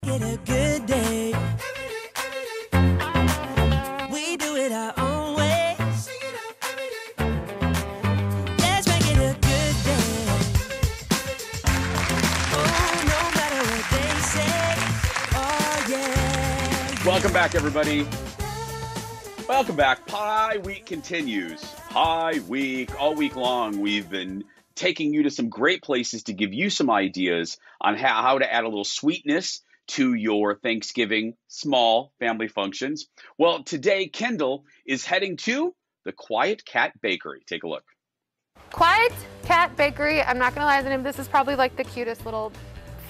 Get a good day. We do it our own way. Let's make it a good day. Oh, no matter what they say. Oh, yeah. Welcome back, everybody. Welcome back. Pie Week continues. Pie Week. All week long, we've been taking you to some great places to give you some ideas on how to add a little sweetness to your Thanksgiving small family functions. Well, today, Kendall is heading to the Quiet Cat Bakery. Take a look. Quiet Cat Bakery. I'm not gonna lie to the name. This is probably like the cutest little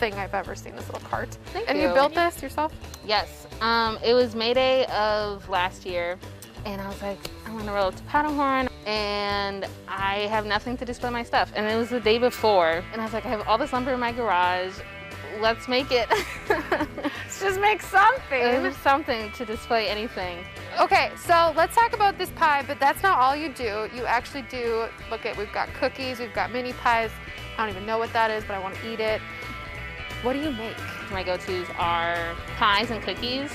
thing I've ever seen, this little cart. And you built this yourself? Yes. It was May Day of last year, and I was like, I'm gonna roll up to Powderhorn, and I have nothing to display my stuff. And it was the day before, and I was like, I have all this lumber in my garage. Let's make it. Let's just make something. Something to display anything. Okay, so let's talk about this pie, but that's not all you do. You actually do, look at, we've got cookies, we've got mini pies. I don't even know what that is, but I want to eat it. What do you make? My go-tos are pies and cookies.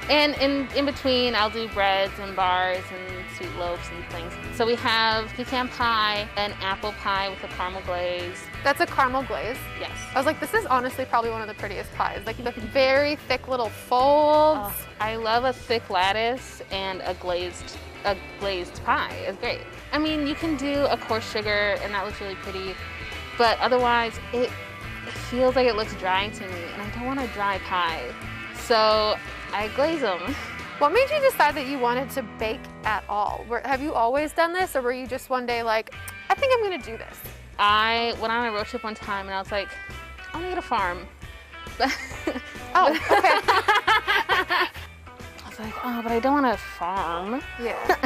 And in between, I'll do breads and bars and sweet loaves and things. So we have pecan pie and apple pie with a caramel glaze. That's a caramel glaze? Yes. I was like, this is honestly probably one of the prettiest pies. Like the very thick little folds. Oh, I love a thick lattice and a glazed pie. It's great. I mean, you can do a coarse sugar and that looks really pretty, but otherwise it feels like it looks dry to me, and I don't want a dry pie. So I glaze them. What made you decide that you wanted to bake at all? Have you always done this, or were you just one day like, I think I'm gonna do this? I went on a road trip one time and I was like, I wanna get a farm. Oh, okay. I was like, oh, but I don't want a farm. Yeah.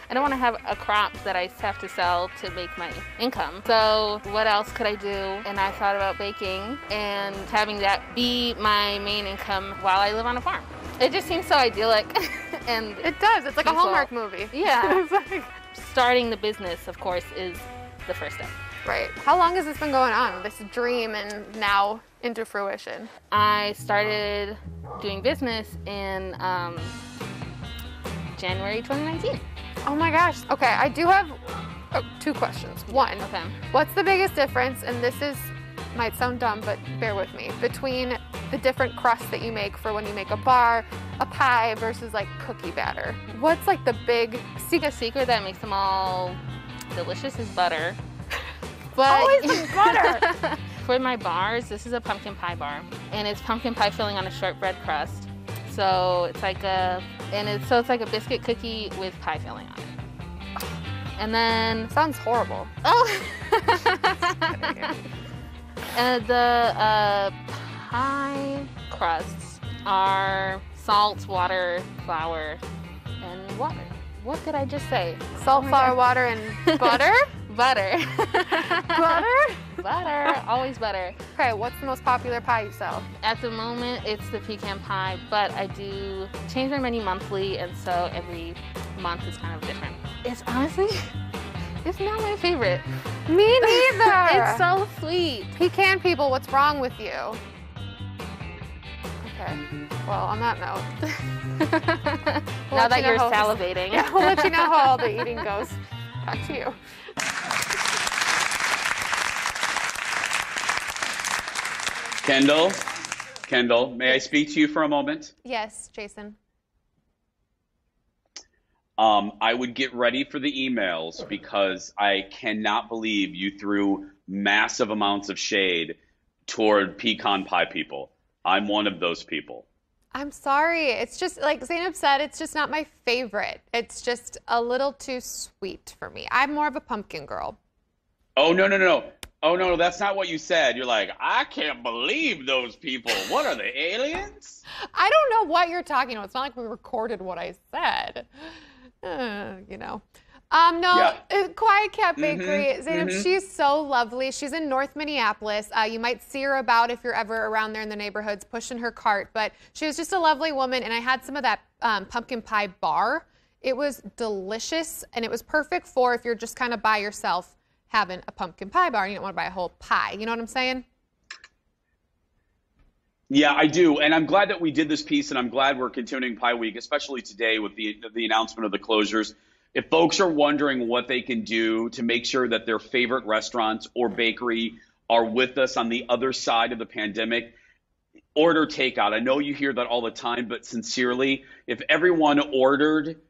I don't want to have a crop that I have to sell to make my income. So what else could I do? And I thought about baking and having that be my main income while I live on a farm. It just seems so idyllic. And it does. It's like a Hallmark movie. Yeah. Starting the business, of course, is the first step. Right. How long has this been going on, this dream, and now into fruition? I started doing business in January 2019. Oh my gosh. Okay, I do have two questions. One, okay. What's the biggest difference, and this might sound dumb, but bear with me, between the different crusts that you make for when you make a bar, a pie, versus like cookie batter? What's like the big secret that makes them all delicious is butter. But always the butter! For my bars, this is a pumpkin pie bar, and it's pumpkin pie filling on a shortbread crust. So it's like it's like a biscuit cookie with pie filling on it. And then sounds horrible. Oh. And the pie crusts are salt, water, flour, and water. What did I just say? Salt, flour, water, and butter? Butter. Butter? Butter. Always butter. Okay, what's the most popular pie you sell? At the moment, it's the pecan pie, but I do change my menu monthly, and so every month is kind of different. It's honestly, it's not my favorite. Me neither. It's so sweet. Pecan people, what's wrong with you? Okay, well, on that note. Now that you're salivating. Yeah, we'll let you know how all the eating goes. Back to you. Kendall, may I speak to you for a moment? Yes, Jason. I would get ready for the emails because I cannot believe you threw massive amounts of shade toward pecan pie people. I'm one of those people. I'm sorry. It's just, like Zainab said, it's just not my favorite. It's just a little too sweet for me. I'm more of a pumpkin girl. Oh, no. Oh, no, that's not what you said. You're like, I can't believe those people. What are they, aliens? I don't know what you're talking about. It's not like we recorded what I said. You know. Quiet Cat Bakery, Zainab, she's so lovely. She's in North Minneapolis. You might see her about if you're ever around there in the neighborhoods pushing her cart, but she was just a lovely woman, and I had some of that pumpkin pie bar. It was delicious, and it was perfect for if you're just kind of by yourself having a pumpkin pie bar and you don't want to buy a whole pie. You know what I'm saying? Yeah, I do. And I'm glad that we did this piece, and I'm glad we're continuing Pie Week, especially today with the announcement of the closures. If folks are wondering what they can do to make sure that their favorite restaurants or bakery are with us on the other side of the pandemic, order takeout. I know you hear that all the time, but sincerely, if everyone ordered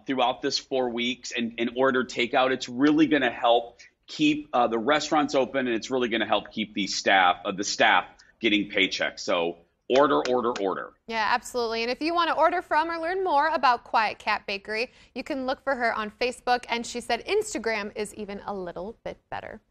throughout this 4 weeks and ordered takeout, it's really going to help keep the restaurants open, and it's really going to help keep the staff getting paychecks. So order, order, order. Yeah, absolutely. And if you want to order from or learn more about Quiet Cat Bakery, you can look for her on Facebook. And she said Instagram is even a little bit better.